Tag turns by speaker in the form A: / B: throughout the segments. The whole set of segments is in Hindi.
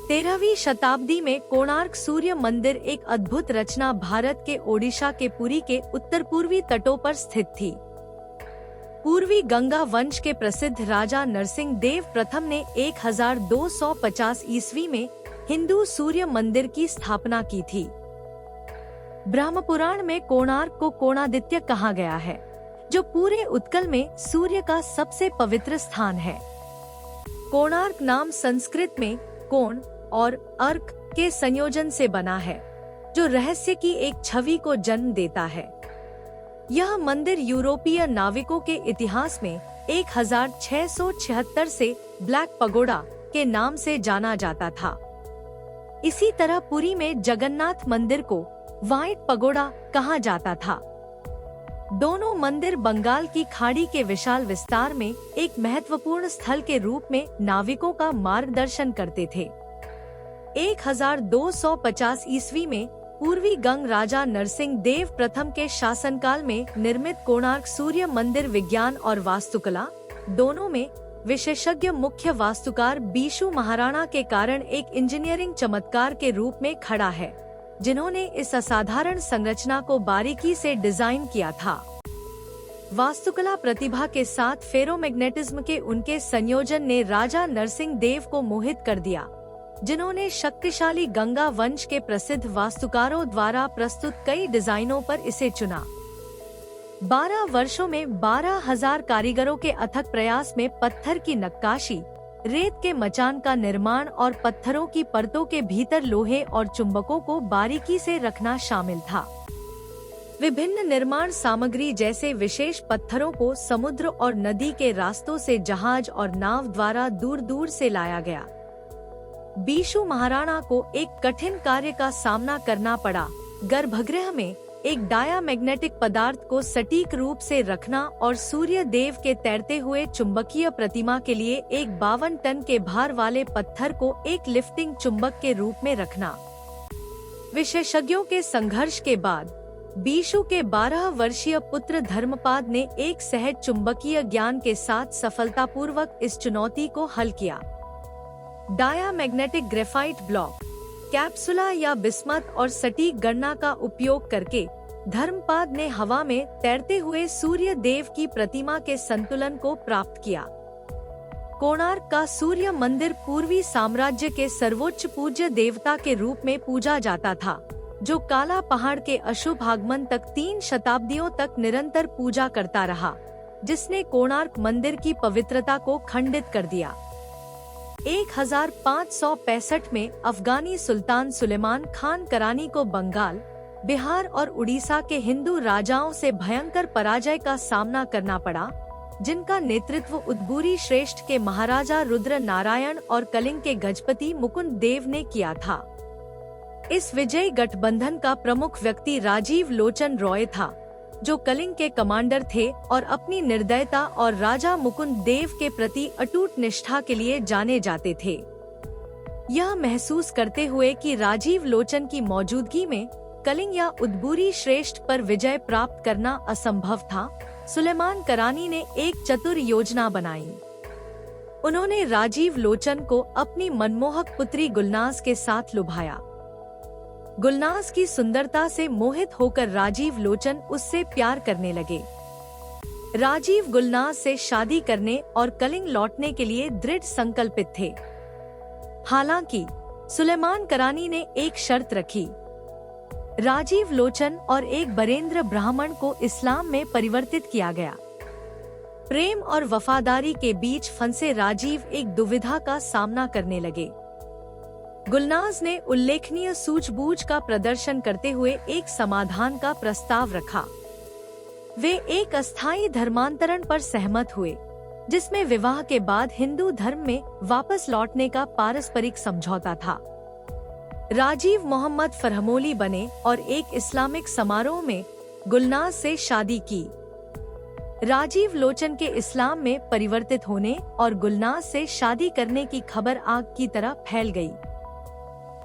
A: 13वीं शताब्दी में कोणार्क सूर्य मंदिर एक अद्भुत रचना भारत के ओडिशा के पुरी के उत्तर पूर्वी तटों पर स्थित थी। पूर्वी गंगा वंश के प्रसिद्ध राजा नरसिंह देव प्रथम ने 1250 ईस्वी में हिंदू सूर्य मंदिर की स्थापना की थी। ब्रह्मपुराण में कोणार्क को कोणादित्य कहा गया है, जो पूरे उत्कल में सूर्य का सबसे पवित्र स्थान है। कोणार्क नाम संस्कृत में कोण और अर्क के संयोजन से बना है, जो रहस्य की एक छवि को जन्म देता है। यह मंदिर यूरोपीय नाविकों के इतिहास में 1676 से ब्लैक पगोडा के नाम से जाना जाता था। इसी तरह पुरी में जगन्नाथ मंदिर को व्हाइट पगोडा कहा जाता था। दोनों मंदिर बंगाल की खाड़ी के विशाल विस्तार में एक महत्वपूर्ण स्थल के रूप में नाविकों का मार्गदर्शन करते थे। 1250 ईस्वी में पूर्वी गंग राजा नरसिंह देव प्रथम के शासनकाल में निर्मित कोणार्क सूर्य मंदिर विज्ञान और वास्तुकला दोनों में विशेषज्ञ मुख्य वास्तुकार बीशू महाराणा के कारण एक इंजीनियरिंग चमत्कार के रूप में खड़ा है, जिन्होंने इस असाधारण संरचना को बारीकी से डिजाइन किया था। वास्तुकला प्रतिभा के साथ फेरोमैग्नेटिज्म के उनके संयोजन ने राजा नरसिंह देव को मोहित कर दिया, जिन्होंने शक्तिशाली गंगा वंश के प्रसिद्ध वास्तुकारों द्वारा प्रस्तुत कई डिजाइनों पर इसे चुना। 12 वर्षों में 12,000 कारीगरों के अथक प्रयास में पत्थर की नक्काशी, रेत के मचान का निर्माण और पत्थरों की परतों के भीतर लोहे और चुंबकों को बारीकी से रखना शामिल था। विभिन्न निर्माण सामग्री जैसे विशेष पत्थरों को समुद्र और नदी के रास्तों से जहाज और नाव द्वारा दूर दूर से लाया गया। बीशू महाराणा को एक कठिन कार्य का सामना करना पड़ा, गर्भगृह में एक डायामैग्नेटिक पदार्थ को सटीक रूप से रखना और सूर्य देव के तैरते हुए चुंबकीय प्रतिमा के लिए एक 52 टन के भार वाले पत्थर को एक लिफ्टिंग चुंबक के रूप में रखना। विशेषज्ञों के संघर्ष के बाद बीशू के 12 वर्षीय पुत्र धर्मपाद ने एक सहज चुंबकीय ज्ञान के साथ सफलतापूर्वक इस चुनौती को हल किया। डायामैग्नेटिक ग्रेफाइट ब्लॉक, कैप्सुला या बिस्मथ और सटीक गणना का उपयोग करके धर्मपाद ने हवा में तैरते हुए सूर्य देव की प्रतिमा के संतुलन को प्राप्त किया। कोणार्क का सूर्य मंदिर पूर्वी साम्राज्य के सर्वोच्च पूज्य देवता के रूप में पूजा जाता था, जो काला पहाड़ के अशुभ आगमन तक 3 शताब्दियों तक निरंतर पूजा करता रहा, जिसने कोणार्क मंदिर की पवित्रता को खंडित कर दिया। 1565 में अफगानी सुल्तान सुलेमान खान करानी को बंगाल, बिहार और उड़ीसा के हिंदू राजाओं से भयंकर पराजय का सामना करना पड़ा, जिनका नेतृत्व उदबुरी श्रेष्ठ के महाराजा रुद्र नारायण और कलिंग के गजपति मुकुंद देव ने किया था। इस विजयी गठबंधन का प्रमुख व्यक्ति राजीव लोचन रॉय था, जो कलिंग के कमांडर थे और अपनी निर्दयता और राजा मुकुंद देव के प्रति अटूट निष्ठा के लिए जाने जाते थे। यह महसूस करते हुए कि राजीव लोचन की मौजूदगी में कलिंग या उदबुरी श्रेष्ठ पर विजय प्राप्त करना असंभव था, सुलेमान करानी ने एक चतुर योजना बनाई। उन्होंने राजीव लोचन को अपनी मनमोहक पुत्री गुलनाज के साथ लुभाया। गुलनाज की सुंदरता से मोहित होकर राजीव लोचन उससे प्यार करने लगे। राजीव गुलनाज से शादी करने और कलिंग लौटने के लिए दृढ़ संकल्पित थे। हालांकि सुलेमान करानी ने एक शर्त रखी। राजीव लोचन और एक बरेंद्र ब्राह्मण को इस्लाम में परिवर्तित किया गया। प्रेम और वफादारी के बीच फंसे राजीव एक दुविधा का सामना करने लगे। गुलनाज ने उल्लेखनीय सूझबूझ का प्रदर्शन करते हुए एक समाधान का प्रस्ताव रखा। वे एक अस्थायी धर्मांतरण पर सहमत हुए, जिसमें विवाह के बाद हिंदू धर्म में वापस लौटने का पारस्परिक समझौता था। राजीव मोहम्मद फरहमोली बने और एक इस्लामिक समारोह में गुलनाज से शादी की। राजीव लोचन के इस्लाम में परिवर्तित होने और गुलनाज से शादी करने की खबर आग की तरह फैल गई।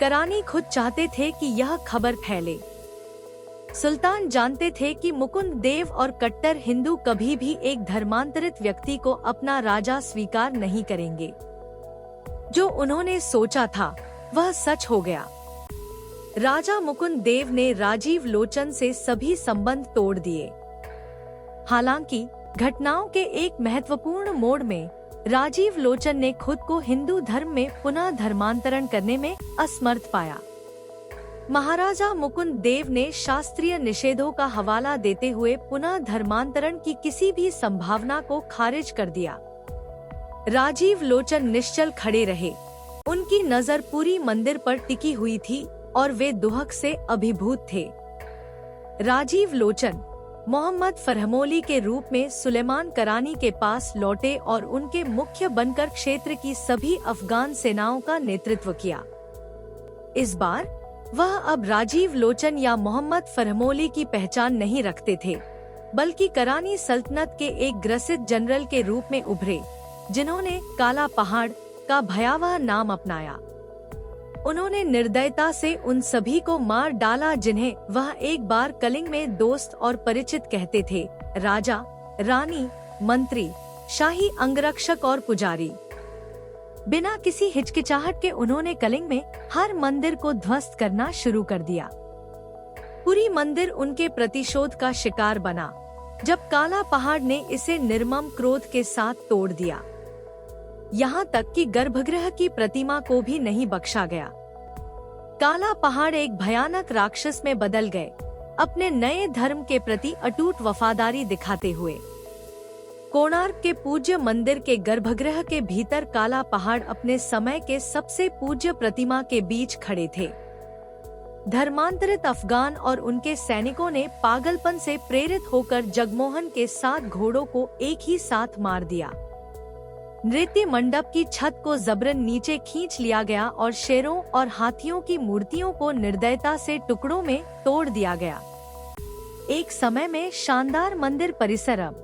A: करानी खुद चाहते थे कि यह खबर फैले। सुल्तान जानते थे कि मुकुंद देव और कट्टर हिंदू कभी भी एक धर्मांतरित व्यक्ति को अपना राजा स्वीकार नहीं करेंगे। जो उन्होंने सोचा था वह सच हो गया। राजा मुकुंद देव ने राजीव लोचन से सभी संबंध तोड़ दिए। हालांकि घटनाओं के एक महत्वपूर्ण मोड़ में राजीव लोचन ने खुद को हिंदू धर्म में पुनः धर्मांतरण करने में असमर्थ पाया। महाराजा मुकुंद देव ने शास्त्रीय निषेधों का हवाला देते हुए पुनः धर्मांतरण की किसी भी संभावना को खारिज कर दिया। राजीव लोचन निश्चल खड़े रहे। उनकी नजर पूरी मंदिर पर टिकी हुई थी और वे दुहक से अभिभूत थे। राजीव लोचन मोहम्मद फरहमोली के रूप में सुलेमान करानी के पास लौटे और उनके मुख्य बनकर क्षेत्र की सभी अफगान सेनाओं का नेतृत्व किया। इस बार वह अब राजीव लोचन या मोहम्मद फरहमोली की पहचान नहीं रखते थे, बल्कि करानी सल्तनत के एक ग्रसित जनरल के रूप में उभरे, जिन्होंने काला पहाड़ का भयावह नाम अपनाया। उन्होंने निर्दयता से उन सभी को मार डाला जिन्हें वह एक बार कलिंग में दोस्त और परिचित कहते थे, राजा, रानी, मंत्री, शाही अंगरक्षक और पुजारी। बिना किसी हिचकिचाहट के उन्होंने कलिंग में हर मंदिर को ध्वस्त करना शुरू कर दिया। पूरी मंदिर उनके प्रतिशोध का शिकार बना, जब काला पहाड़ ने इसे निर्मम क्रोध के साथ तोड़ दिया। यहाँ तक कि गर्भगृह की प्रतिमा को भी नहीं बख्शा गया। काला पहाड़ एक भयानक राक्षस में बदल गए, अपने नए धर्म के प्रति अटूट वफादारी दिखाते हुए। कोणार्क के पूज्य मंदिर के गर्भगृह के भीतर काला पहाड़ अपने समय के सबसे पूज्य प्रतिमा के बीच खड़े थे। धर्मांतरित अफगान और उनके सैनिकों ने पागलपन से प्रेरित होकर जगमोहन के 7 घोड़ों को एक ही साथ मार दिया। नृत्य मंडप की छत को जबरन नीचे खींच लिया गया और शेरों और हाथियों की मूर्तियों को निर्दयता से टुकड़ों में तोड़ दिया गया। एक समय में शानदार मंदिर परिसर अब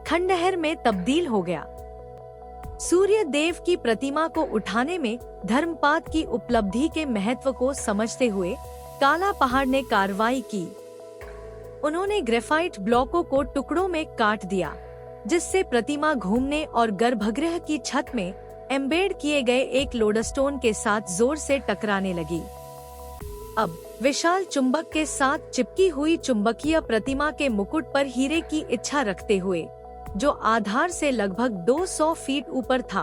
A: खंडहर में तब्दील हो गया। सूर्य देव की प्रतिमा को उठाने में धर्मपात की उपलब्धि के महत्व को समझते हुए काला पहाड़ ने कार्रवाई की। उन्होंने ग्रेफाइट ब्लॉकों को टुकड़ों में काट दिया, जिससे प्रतिमा घूमने और गर्भगृह की छत में एम्बेड किए गए एक लोडस्टोन के साथ जोर से टकराने लगी। अब विशाल चुंबक के साथ चिपकी हुई चुंबकीय प्रतिमा के मुकुट पर हीरे की इच्छा रखते हुए, जो आधार से लगभग 200 फीट ऊपर था,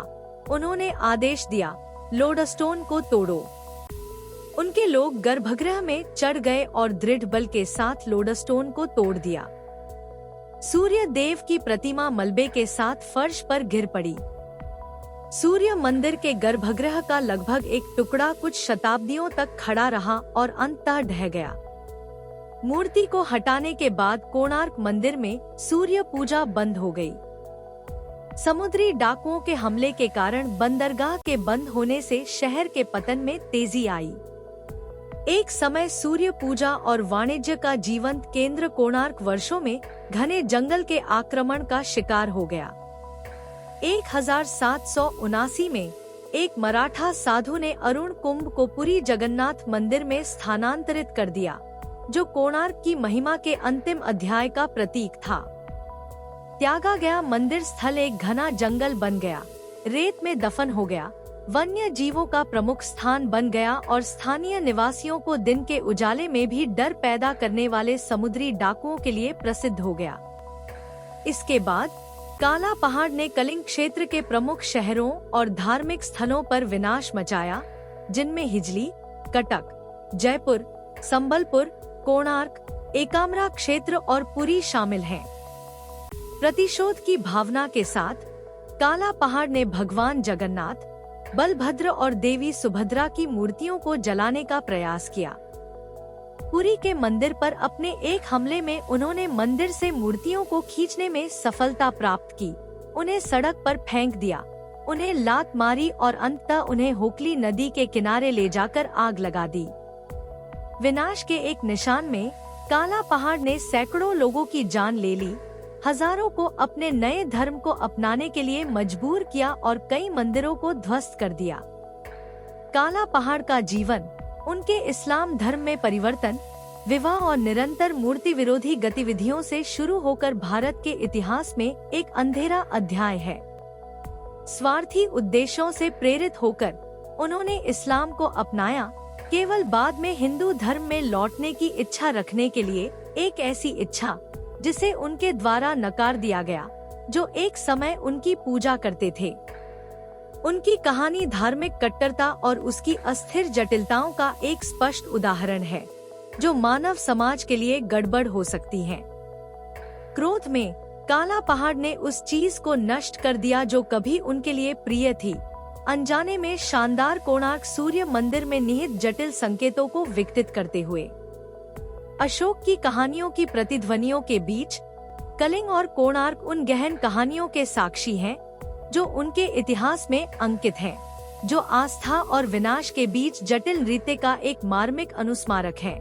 A: उन्होंने आदेश दिया, लोडस्टोन को तोड़ो। उनके लोग गर्भगृह में चढ़ गए और दृढ़ बल के साथ लोडस्टोन को तोड़ दिया। सूर्य देव की प्रतिमा मलबे के साथ फर्श पर गिर पड़ी। सूर्य मंदिर के गर्भगृह का लगभग एक टुकड़ा कुछ शताब्दियों तक खड़ा रहा और अंततः ढह गया। मूर्ति को हटाने के बाद कोणार्क मंदिर में सूर्य पूजा बंद हो गई। समुद्री डाकुओं के हमले के कारण बंदरगाह के बंद होने से शहर के पतन में तेजी आई। एक समय सूर्य पूजा और वाणिज्य का जीवंत केंद्र कोणार्क वर्षों में घने जंगल के आक्रमण का शिकार हो गया। 1779 में एक मराठा साधु ने अरुण कुंभ को पुरी जगन्नाथ मंदिर में स्थानांतरित कर दिया, जो कोणार्क की महिमा के अंतिम अध्याय का प्रतीक था। त्यागा गया मंदिर स्थल एक घना जंगल बन गया, रेत में दफन हो गया, वन्य जीवों का प्रमुख स्थान बन गया और स्थानीय निवासियों को दिन के उजाले में भी डर पैदा करने वाले समुद्री डाकुओं के लिए प्रसिद्ध हो गया। इसके बाद काला पहाड़ ने कलिंग क्षेत्र के प्रमुख शहरों और धार्मिक स्थलों पर विनाश मचाया, जिनमें हिजली, कटक, जयपुर, संबलपुर, कोणार्क, एकाम्रा क्षेत्र और पुरी शामिल हैं। प्रतिशोध की भावना के साथ काला पहाड़ ने भगवान जगन्नाथ, बलभद्र और देवी सुभद्रा की मूर्तियों को जलाने का प्रयास किया। पुरी के मंदिर पर अपने एक हमले में उन्होंने मंदिर से मूर्तियों को खींचने में सफलता प्राप्त की, उन्हें सड़क पर फेंक दिया, उन्हें लात मारी और अंततः उन्हें होकली नदी के किनारे ले जाकर आग लगा दी। विनाश के एक निशान में काला पहाड़ ने सैकड़ों लोगों की जान ले ली, हजारों को अपने नए धर्म को अपनाने के लिए मजबूर किया और कई मंदिरों को ध्वस्त कर दिया। काला पहाड़ का जीवन, उनके इस्लाम धर्म में परिवर्तन, विवाह और निरंतर मूर्ति विरोधी गतिविधियों से शुरू होकर भारत के इतिहास में एक अंधेरा अध्याय है। स्वार्थी उद्देश्यों से प्रेरित होकर उन्होंने इस्लाम को अपनाया, केवल बाद में हिंदू धर्म में लौटने की इच्छा रखने के लिए, एक ऐसी इच्छा जिसे उनके द्वारा नकार दिया गया, जो एक समय उनकी पूजा करते थे। उनकी कहानी धार्मिक कट्टरता और उसकी अस्थिर जटिलताओं का एक स्पष्ट उदाहरण है, जो मानव समाज के लिए गड़बड़ हो सकती है। क्रोध में काला पहाड़ ने उस चीज को नष्ट कर दिया जो कभी उनके लिए प्रिय थी, अनजाने में शानदार कोणार्क सूर्य मंदिर में निहित जटिल संकेतों को विकसित करते हुए। अशोक की कहानियों की प्रतिध्वनियों के बीच कलिंग और कोणार्क उन गहन कहानियों के साक्षी हैं, जो उनके इतिहास में अंकित हैं, जो आस्था और विनाश के बीच जटिल नृत्य का एक मार्मिक अनुस्मारक है।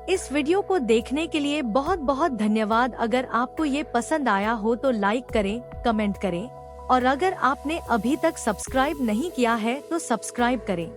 A: इस वीडियो को देखने के लिए बहुत बहुत धन्यवाद। अगर आपको ये पसंद आया हो तो लाइक करें, कमेंट करें, और अगर आपने अभी तक सब्सक्राइब नहीं किया है तो सब्सक्राइब करें।